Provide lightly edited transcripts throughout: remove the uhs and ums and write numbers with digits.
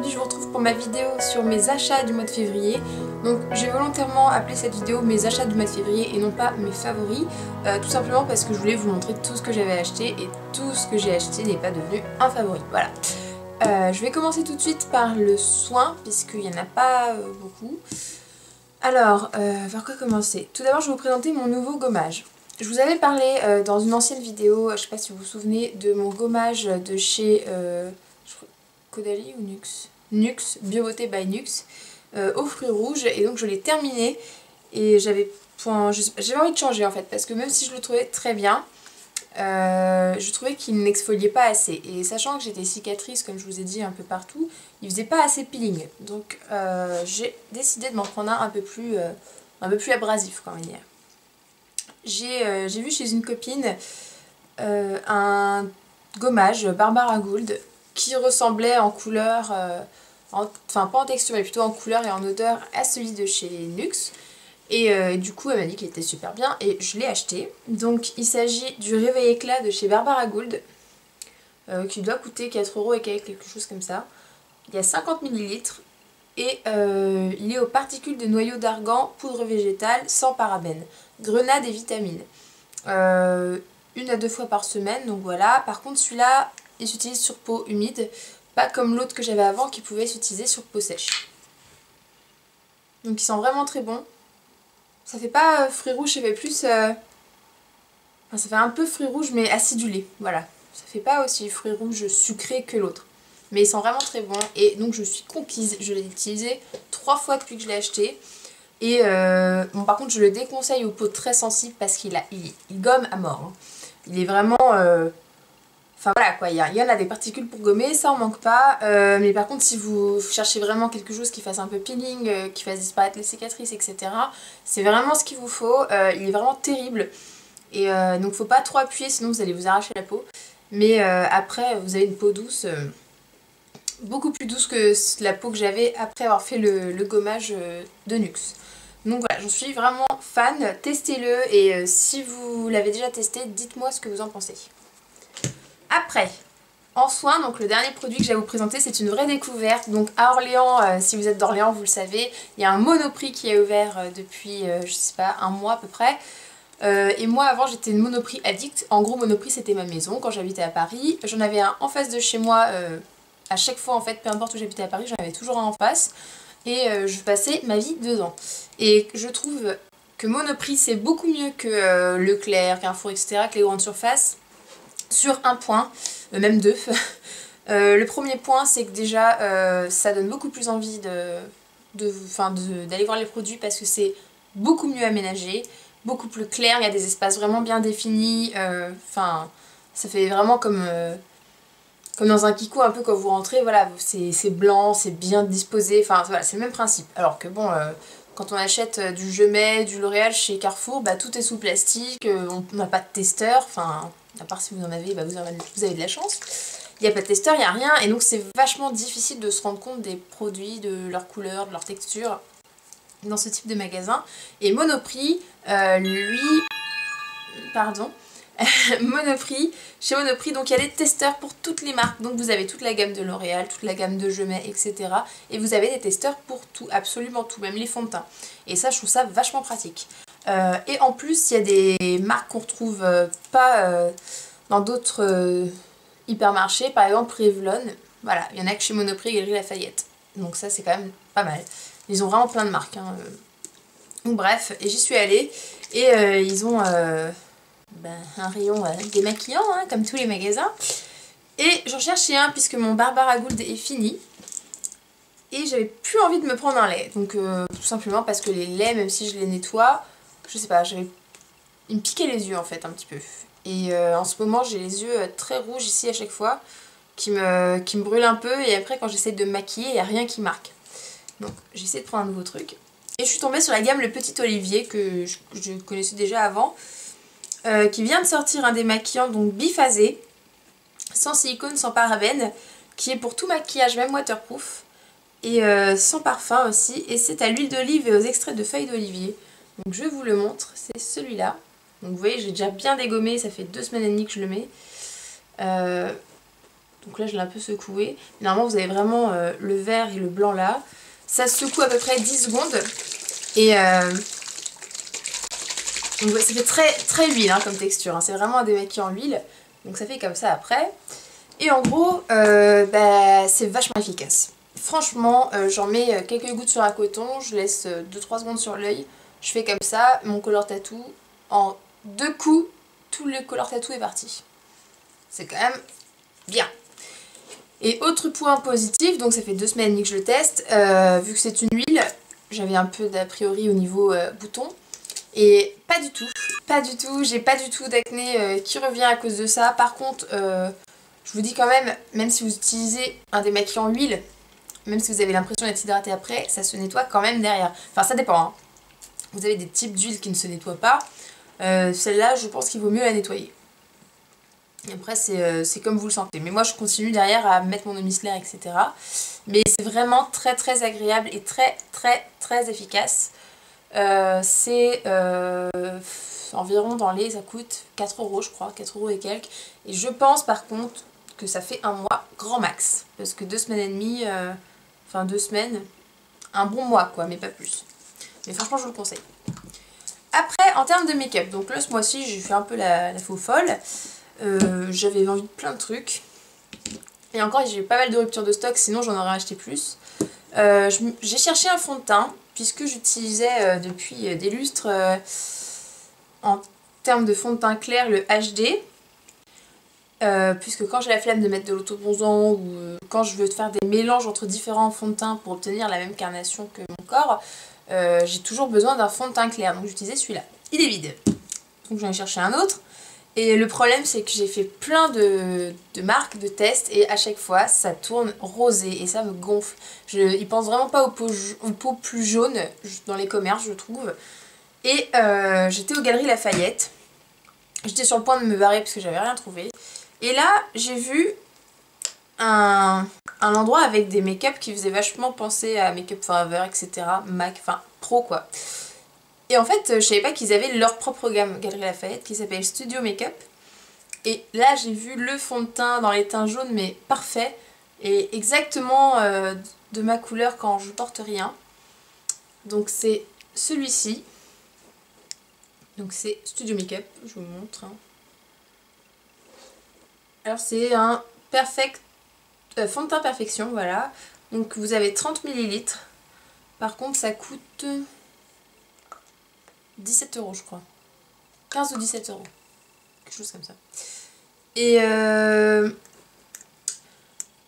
aujourd'hui je vous retrouve pour ma vidéo sur mes achats du mois de février. Donc j'ai volontairement appelé cette vidéo mes achats du mois de février et non pas mes favoris, tout simplement parce que je voulais vous montrer tout ce que j'avais acheté et tout ce que j'ai acheté n'est pas devenu un favori, voilà. Je vais commencer tout de suite par le soin puisqu'il n'y en a pas beaucoup. Alors, par quoi commencer? Tout d'abord je vais vous présenter mon nouveau gommage. Je vous avais parlé dans une ancienne vidéo, je sais pas si vous vous souvenez, de mon gommage de chez Caudalie ou Nuxe, Nuxe, Bio Beauté by Nuxe, aux fruits rouges, et donc je l'ai terminé et j'avais envie de changer en fait, parce que même si je le trouvais très bien, je trouvais qu'il n'exfoliait pas assez, et sachant que j'ai des cicatrices comme je vous ai dit un peu partout, il faisait pas assez peeling, donc j'ai décidé de m'en prendre un peu plus abrasif, quoi, on va dire. J'ai vu chez une copine un gommage Barbara Gould qui ressemblait en couleur, enfin pas en texture mais plutôt en couleur et en odeur à celui de chez Nuxe. Et du coup elle m'a dit qu'il était super bien et je l'ai acheté. Donc il s'agit du Réveil Éclat de chez Barbara Gould qui doit coûter 4€ et quelque chose comme ça. Il y a 50 ml et il est aux particules de noyau d'argan, poudre végétale, sans parabènes, grenade et vitamines. 1 à 2 fois par semaine, donc voilà. Par contre celui-là il s'utilise sur peau humide, pas comme l'autre que j'avais avant qui pouvait s'utiliser sur peau sèche. Donc il sent vraiment très bon. Ça fait pas fruits rouges, ça fait plus... Enfin, ça fait un peu fruits rouges mais acidulé, voilà. Ça fait pas aussi fruits rouges sucrés que l'autre. Mais il sent vraiment très bon et donc je suis conquise. Je l'ai utilisé 3 fois depuis que je l'ai acheté. Et bon, par contre je le déconseille aux peaux très sensibles parce qu'il gomme à mort. Hein. Il est vraiment... Enfin voilà quoi, il y en a des particules pour gommer, ça en manque pas. Mais par contre si vous cherchez vraiment quelque chose qui fasse un peu peeling, qui fasse disparaître les cicatrices, etc. C'est vraiment ce qu'il vous faut. Il est vraiment terrible. Et donc faut pas trop appuyer sinon vous allez vous arracher la peau. Mais après vous avez une peau douce, beaucoup plus douce que la peau que j'avais après avoir fait le gommage de Nuxe. Donc voilà, j'en suis vraiment fan, testez-le et si vous l'avez déjà testé, dites-moi ce que vous en pensez. Après, en soin, donc le dernier produit que j'ai à vous présenter, c'est une vraie découverte. Donc à Orléans, si vous êtes d'Orléans, vous le savez, il y a un Monoprix qui est ouvert depuis, je sais pas, 1 mois à peu près. Et moi avant j'étais une Monoprix addict. En gros Monoprix c'était ma maison quand j'habitais à Paris. J'en avais un en face de chez moi à chaque fois en fait, peu importe où j'habitais à Paris, j'en avais toujours un en face. Et je passais ma vie dedans. Et je trouve que Monoprix c'est beaucoup mieux que Leclerc, Carrefour, etc., que les grandes surfaces. Sur un point, même deux. Le premier point c'est que déjà ça donne beaucoup plus envie d'aller voir les produits parce que c'est beaucoup mieux aménagé, beaucoup plus clair, il y a des espaces vraiment bien définis, enfin ça fait vraiment comme dans un Kiko un peu quand vous rentrez, voilà, c'est blanc, c'est bien disposé, enfin voilà, c'est le même principe. Alors que bon, quand on achète du Jeumais, du L'Oréal chez Carrefour, bah tout est sous plastique, on n'a pas de testeur, enfin... À part si vous en avez, bah vous avez de la chance. Il n'y a pas de testeur, il n'y a rien. Et donc c'est vachement difficile de se rendre compte des produits, de leur couleur, de leur texture dans ce type de magasin. Et Monoprix, lui... Pardon. Monoprix, chez Monoprix, donc il y a des testeurs pour toutes les marques. Donc vous avez toute la gamme de L'Oréal, toute la gamme de Jeumais, etc. Et vous avez des testeurs pour tout, absolument tout, même les fonds de teint. Et ça, je trouve ça vachement pratique. Et en plus, il y a des marques qu'on retrouve pas dans d'autres hypermarchés, par exemple Revlon. Voilà, il y en a que chez Monoprix et Galeries Lafayette. Donc ça, c'est quand même pas mal. Ils ont vraiment plein de marques. Hein. Donc bref, et j'y suis allée. Et ils ont un rayon démaquillant, hein, comme tous les magasins. Et j'en cherchais un puisque mon Barbara Gould est fini. Et j'avais plus envie de me prendre un lait. Donc tout simplement parce que les laits, même si je les nettoie... Je sais pas, il me piquait les yeux en fait un petit peu. Et en ce moment j'ai les yeux très rouges ici à chaque fois, qui me brûlent un peu et après quand j'essaie de me maquiller il n'y a rien qui marque. Donc j'ai essayé de prendre un nouveau truc. Et je suis tombée sur la gamme Le Petit Olivier que je connaissais déjà avant, qui vient de sortir un démaquillant donc biphasé, sans silicone, sans parabènes, qui est pour tout maquillage, même waterproof, et sans parfum aussi, et c'est à l'huile d'olive et aux extraits de feuilles d'olivier. Donc je vous le montre, c'est celui-là. Donc vous voyez, j'ai déjà bien dégommé, ça fait 2 semaines et demie que je le mets. Donc là je l'ai un peu secoué. Normalement vous avez vraiment le vert et le blanc là. Ça se secoue à peu près 10 secondes. Et donc ça fait très huile hein, comme texture. Hein. C'est vraiment un démaquillant en huile. Donc ça fait comme ça après. Et en gros, c'est vachement efficace. Franchement, j'en mets quelques gouttes sur un coton. Je laisse 2-3 secondes sur l'œil. Je fais comme ça. Mon color tattoo, en 2 coups, tout le color tattoo est parti. C'est quand même bien. Et autre point positif, donc ça fait 2 semaines et demie que je le teste, vu que c'est une huile, j'avais un peu d'a priori au niveau bouton, et pas du tout, j'ai pas du tout d'acné qui revient à cause de ça. Par contre, je vous dis quand même si vous utilisez un démaquillant huile, même si vous avez l'impression d'être hydraté après, ça se nettoie quand même derrière. Enfin ça dépend, hein. Vous avez des types d'huile qui ne se nettoient pas, celle-là je pense qu'il vaut mieux la nettoyer. Et après c'est comme vous le sentez. Mais moi je continue derrière à mettre mon eau micellaire, etc. Mais c'est vraiment très agréable et très efficace. C'est environ ça coûte 4 € je crois, 4 € et quelques. Et je pense par contre que ça fait un mois grand max. Parce que 2 semaines et demie, enfin 2 semaines, un bon mois quoi, mais pas plus. Mais franchement je vous le conseille. Après en termes de make-up, donc là ce mois-ci j'ai fait un peu la faux folle. J'avais envie de plein de trucs. Et encore j'ai eu pas mal de ruptures de stock, sinon j'en aurais acheté plus. J'ai cherché un fond de teint, puisque j'utilisais depuis des lustres en termes de fond de teint clair le HD. Puisque quand j'ai la flemme de mettre de l'autobronzant ou quand je veux faire des mélanges entre différents fonds de teint pour obtenir la même carnation que mon corps, j'ai toujours besoin d'un fond de teint clair, donc j'utilisais celui-là. Il est vide, donc j'en ai cherché un autre. Et le problème c'est que j'ai fait plein de marques, de tests, et à chaque fois ça tourne rosé et ça me gonfle. Ils pensent vraiment pas aux peaux plus jaunes dans les commerces je trouve. Et j'étais aux Galeries Lafayette, j'étais sur le point de me barrer parce que j'avais rien trouvé. Et là j'ai vu un endroit avec des make-up qui faisaient vachement penser à Make Up Forever, etc. MAC, enfin pro quoi. Et en fait, je savais pas qu'ils avaient leur propre gamme Galeries Lafayette qui s'appelle Studio Makeup. Et là, j'ai vu le fond de teint dans les teints jaunes, mais parfait. Et exactement de ma couleur quand je porte rien. Donc c'est celui-ci. Donc c'est Studio Makeup, je vous montre. Hein. Alors c'est un fond de teint perfection, voilà. Donc vous avez 30 ml. Par contre, ça coûte 17 € je crois. 15 ou 17 €. Quelque chose comme ça. Et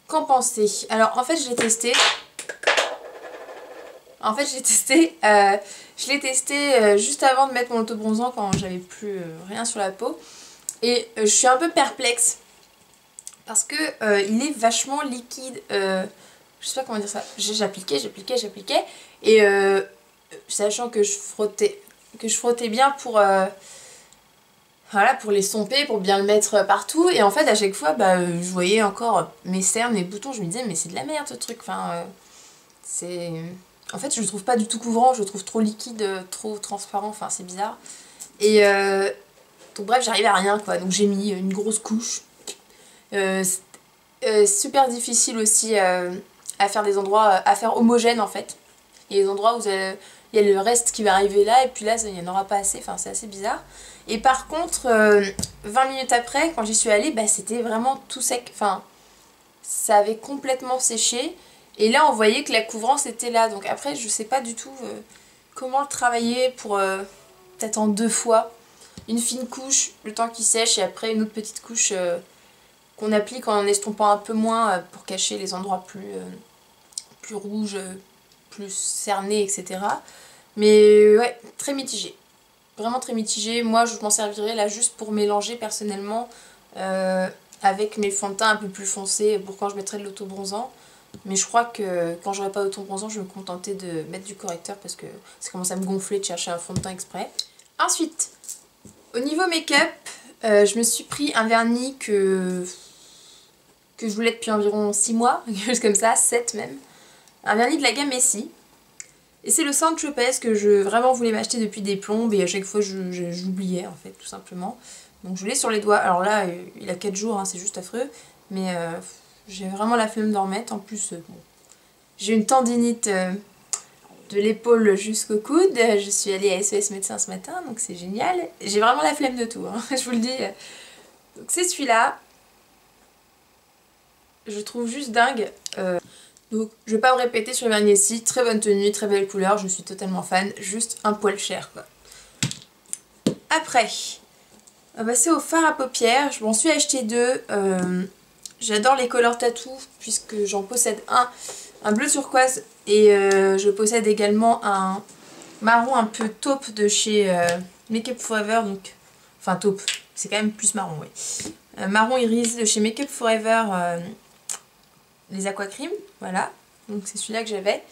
qu'en pensez? Alors en fait je l'ai testé. Je l'ai testé juste avant de mettre mon autobronzant quand j'avais plus rien sur la peau. Et je suis un peu perplexe. Parce que il est vachement liquide. Je sais pas comment dire ça. J'appliquais. Et sachant que je frottais bien pour voilà, pour l'estomper, pour bien le mettre partout. Et en fait à chaque fois je voyais encore mes cernes, mes boutons, je me disais mais c'est de la merde ce truc. Enfin c'est... En fait je le trouve pas du tout couvrant, je le trouve trop liquide, trop transparent, enfin c'est bizarre. Et donc bref j'arrivais à rien quoi, donc j'ai mis une grosse couche. Super difficile aussi à faire des endroits, à faire homogène en fait. Il y a des endroits où il y a le reste qui va arriver là et puis là il n'y en aura pas assez, enfin c'est assez bizarre. Et par contre 20 minutes après quand j'y suis allée c'était vraiment tout sec, enfin ça avait complètement séché et là on voyait que la couvrance était là. Donc après je sais pas du tout comment le travailler pour peut-être en 2 fois. Une fine couche le temps qu'il sèche et après une autre petite couche qu'on applique en estompant un peu moins pour cacher les endroits plus rouges, plus cernés, etc. Mais ouais, très mitigé. Vraiment très mitigé. Moi je m'en servirais là juste pour mélanger personnellement avec mes fonds de teint un peu plus foncés pour quand je mettrai de l'autobronzant. Mais je crois que quand j'aurai pas d'autobronzant je vais me contenter de mettre du correcteur parce que ça commence à me gonfler de chercher un fond de teint exprès. Ensuite, au niveau make-up, je me suis pris un vernis que je voulais depuis environ 6 mois, quelque chose comme ça, 7 même. Un vernis de la gamme Essie. Et c'est le Saint-Tropez que je vraiment voulais m'acheter depuis des plombes et à chaque fois j'oubliais en fait tout simplement. Donc je l'ai sur les doigts. Alors là il a 4 jours, hein, c'est juste affreux. mais j'ai vraiment la flemme d'en remettre. En plus, bon, j'ai une tendinite de l'épaule jusqu'au coude. Je suis allée à SOS médecin ce matin, donc c'est génial. J'ai vraiment la flemme de tout, hein, je vous le dis. Donc c'est celui-là. Je trouve juste dingue. Donc je vais pas me répéter sur le Vernier-ci. Très bonne tenue, très belle couleur, je suis totalement fan. Juste un poil cher quoi. Après, on va passer au fard à paupières. Je m'en suis acheté deux. J'adore les color tattoo puisque j'en possède un bleu turquoise et je possède également un marron un peu taupe de chez Make Up Forever. Donc, enfin taupe, c'est quand même plus marron, oui. Marron iris de chez Make Up Forever, les aquacream, voilà. Donc c'est celui-là que j'avais.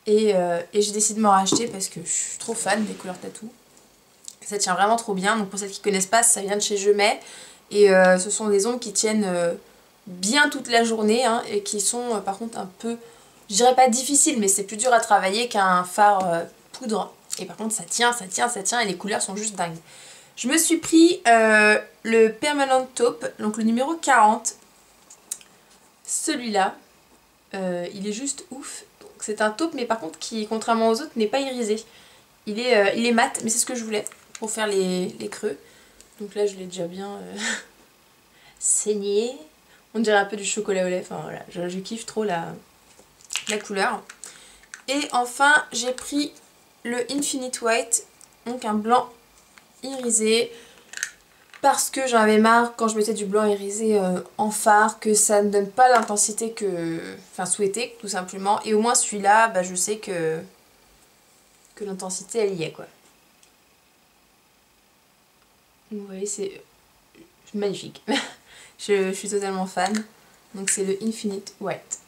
Et j'ai décidé de m'en racheter parce que je suis trop fan des color tattoo. Ça tient vraiment trop bien. Donc pour celles qui ne connaissent pas, ça vient de chez Je Mets. Et ce sont des ombres qui tiennent bien toute la journée hein, et qui sont par contre un peu, je dirais pas difficiles, mais c'est plus dur à travailler qu'un fard poudre. Et par contre ça tient et les couleurs sont juste dingues. Je me suis pris le Permanent Taupe, donc le numéro 40. Celui-là, il est juste ouf. C'est un taupe mais par contre qui, contrairement aux autres, n'est pas irisé. Il est mat, mais c'est ce que je voulais pour faire les creux. Donc là je l'ai déjà bien saigné. On dirait un peu du chocolat au lait. Enfin voilà, je kiffe trop la couleur. Et enfin j'ai pris le Infinite White, donc un blanc irisé. Parce que j'en avais marre quand je mettais du blanc irisé en fard, que ça ne donne pas l'intensité que, enfin souhaitée tout simplement. Et au moins celui-là, bah, je sais que l'intensité elle y est quoi. Vous voyez, c'est magnifique. je suis totalement fan. Donc c'est le Infinite White.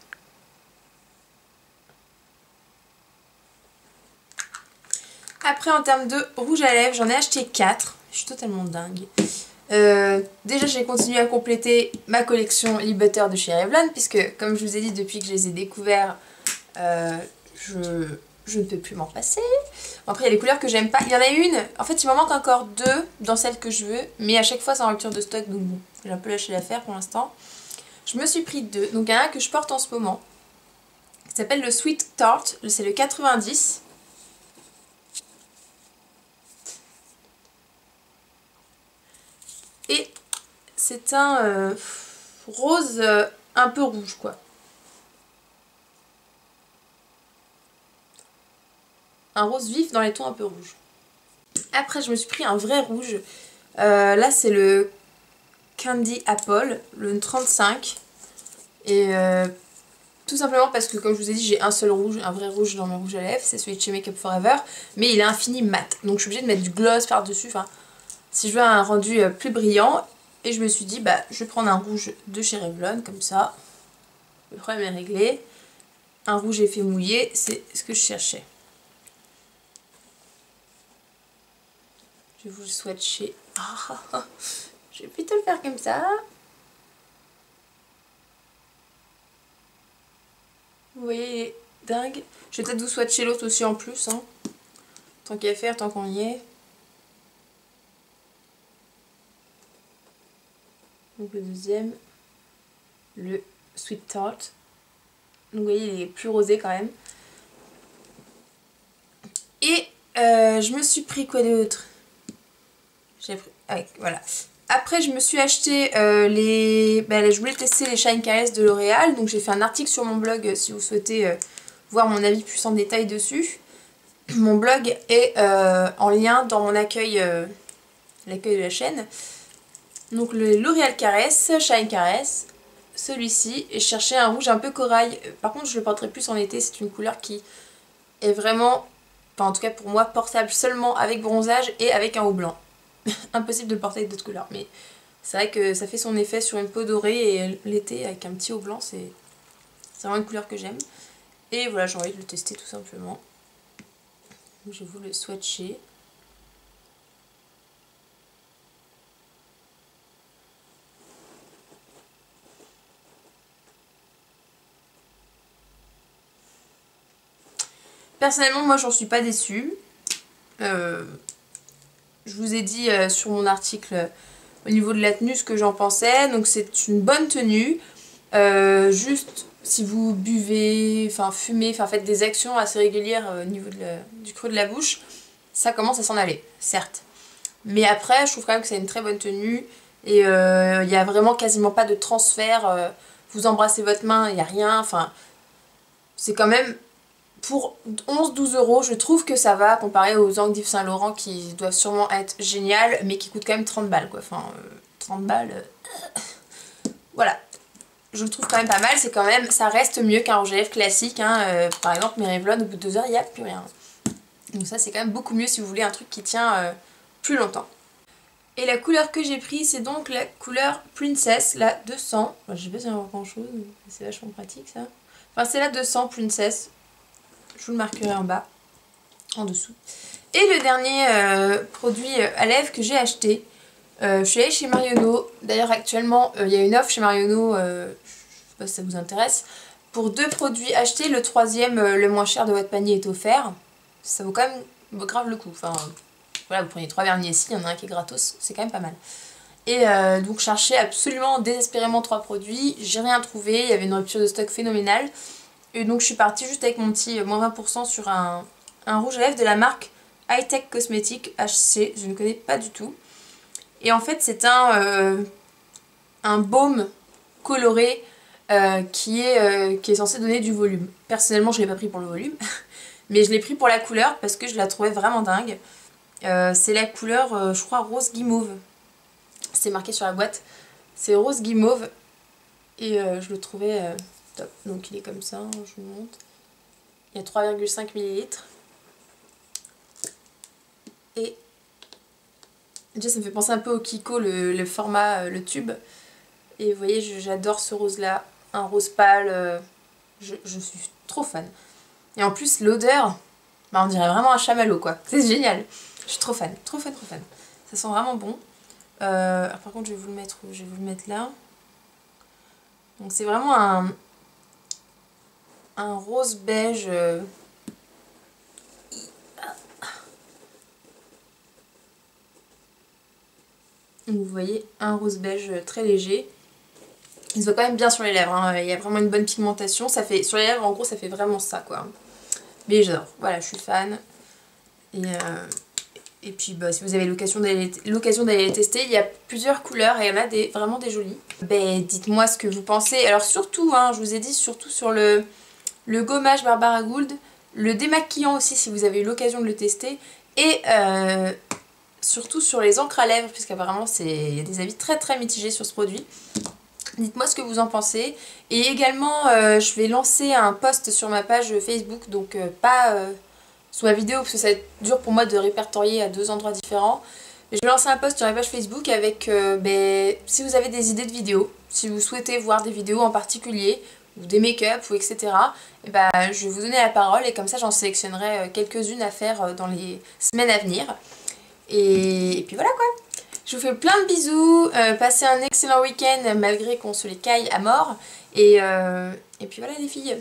Après en termes de rouge à lèvres, j'en ai acheté 4. Je suis totalement dingue. Déjà j'ai continué à compléter ma collection Lip Butter de chez Revlon puisque comme je vous ai dit depuis que je les ai découverts je ne peux plus m'en passer. Bon, après il y a des couleurs que j'aime pas, il y en a une, en fait il m'en manque encore 2 dans celle que je veux mais à chaque fois c'est en rupture de stock donc bon j'ai un peu lâché l'affaire pour l'instant. Je me suis pris 2, donc il y en a un que je porte en ce moment qui s'appelle le Sweet Tart, c'est le 90. Et c'est un rose un peu rouge quoi. Un rose vif dans les tons un peu rouges. Après je me suis pris un vrai rouge. Là c'est le Candy Apple, le 35. Et tout simplement parce que comme je vous ai dit j'ai un seul rouge, un vrai rouge dans mes rouges à lèvres. C'est celui de chez Make Up Forever. Mais il est infini mat. Donc je suis obligée de mettre du gloss par dessus. Enfin, si je veux un rendu plus brillant. Et je me suis dit bah je vais prendre un rouge de chez Revlon comme ça. Le problème est réglé. Un rouge effet mouillé, c'est ce que je cherchais. Je vais vous le swatcher. Je vais plutôt le faire comme ça. Vous voyez, il est dingue. Je vais peut-être vous swatcher l'autre aussi en plus. Hein. Tant qu'à faire, tant qu'on y est. Donc le deuxième, le Sweet Tart. Donc vous voyez, il est plus rosé quand même. Et je me suis pris quoi d'autre? J'ai pris... Ah, voilà. Après je me suis acheté je voulais tester les Shine Caress de L'Oréal. Donc j'ai fait un article sur mon blog si vous souhaitez voir mon avis plus en détail dessus. Mon blog est en lien dans mon accueil, l'accueil de la chaîne. Donc le L'Oréal Caress, Shine Caress, celui-ci. Et je cherchais un rouge un peu corail. Par contre je le porterai plus en été, c'est une couleur qui est vraiment, enfin en tout cas pour moi, portable seulement avec bronzage et avec un haut blanc. Impossible de le porter avec d'autres couleurs, mais c'est vrai que ça fait son effet sur une peau dorée et l'été avec un petit haut blanc, c'est vraiment une couleur que j'aime. Et voilà, j'ai envie de le tester tout simplement. Donc, je vais vous le swatcher. Personnellement, moi j'en suis pas déçue. Je vous ai dit sur mon article au niveau de la tenue ce que j'en pensais. Donc c'est une bonne tenue, juste si vous buvez, enfin fumez, enfin faites des actions assez régulières au niveau du creux de la bouche, ça commence à s'en aller, certes. Mais après je trouve quand même que c'est une très bonne tenue et il n'y a vraiment quasiment pas de transfert, vous embrassez votre main, il n'y a rien, enfin c'est quand même... Pour 11-12 euros, je trouve que ça va comparé aux angles d'Yves Saint Laurent qui doivent sûrement être géniales, mais qui coûtent quand même 30 balles quoi. Enfin, 30 balles. Voilà. Je le trouve quand même pas mal, c'est quand même, ça reste mieux qu'un rouge à lèvres classique. Hein. Par exemple, mes Revlon, au bout de 2 heures, il n'y a plus rien. Donc ça, c'est quand même beaucoup mieux si vous voulez un truc qui tient plus longtemps. Et la couleur que j'ai pris, c'est donc la couleur Princess, la 200. Enfin, je sais pas si on voit grand chose, mais c'est vachement pratique ça. Enfin, c'est la 200 Princess. Je vous le marquerai en bas, en dessous. Et le dernier produit à lèvres que j'ai acheté, je suis allée chez Marionnaud. D'ailleurs actuellement il y a une offre chez Marionnaud, je sais pas si ça vous intéresse. Pour 2 produits achetés, le troisième, le moins cher de votre panier est offert. Ça vaut quand même grave le coup. Enfin voilà, vous prenez 3 vernis ici, il y en a un qui est gratos, c'est quand même pas mal. Et donc je cherchais absolument désespérément 3 produits, j'ai rien trouvé, il y avait une rupture de stock phénoménale. Et donc je suis partie juste avec mon petit moins 20% sur un rouge à lèvres de la marque High Tech Cosmetics HC, je ne connais pas du tout. Et en fait c'est un baume coloré qui est censé donner du volume. Personnellement je ne l'ai pas pris pour le volume, mais je l'ai pris pour la couleur parce que je la trouvais vraiment dingue. C'est la couleur je crois rose guimauve, c'est marqué sur la boîte, c'est rose guimauve et je le trouvais... top. Donc il est comme ça, je vous montre. Il y a 3,5 ml. Et déjà ça me fait penser un peu au Kiko, le format, le tube. Et vous voyez, j'adore ce rose là, un rose pâle, je suis trop fan. Et en plus l'odeur, bah, on dirait vraiment un chamallow quoi, c'est génial. Je suis trop fan, trop fan, trop fan. Ça sent vraiment bon. Par contre je vais vous le mettre où? Je vais vous le mettre là. Donc c'est vraiment un rose beige vous voyez, un rose beige très léger. Il se voit quand même bien sur les lèvres, hein. Il y a vraiment une bonne pigmentation, ça fait, sur les lèvres en gros ça fait vraiment ça quoi. Mais j'adore, voilà, je suis fan. Et puis bah, si vous avez l'occasion d'aller les tester, il y a plusieurs couleurs et il y en a vraiment des jolies. Ben, dites-moi ce que vous pensez. Alors surtout, hein, je vous ai dit surtout sur le gommage Barbara Gould, le démaquillant aussi si vous avez eu l'occasion de le tester, et surtout sur les encres à lèvres, puisqu'apparemment il y a des avis très très mitigés sur ce produit. Dites-moi ce que vous en pensez. Et également je vais lancer un post sur ma page Facebook, donc pas sous ma vidéo parce que ça va être dur pour moi de répertorier à 2 endroits différents. Mais je vais lancer un post sur ma page Facebook avec si vous avez des idées de vidéos, si vous souhaitez voir des vidéos en particulier, ou des make-up, ou etc. Et bah, je vais vous donner la parole et comme ça j'en sélectionnerai quelques-unes à faire dans les semaines à venir. Et puis voilà quoi. Je vous fais plein de bisous, passez un excellent week-end malgré qu'on se les caille à mort. Et puis voilà les filles.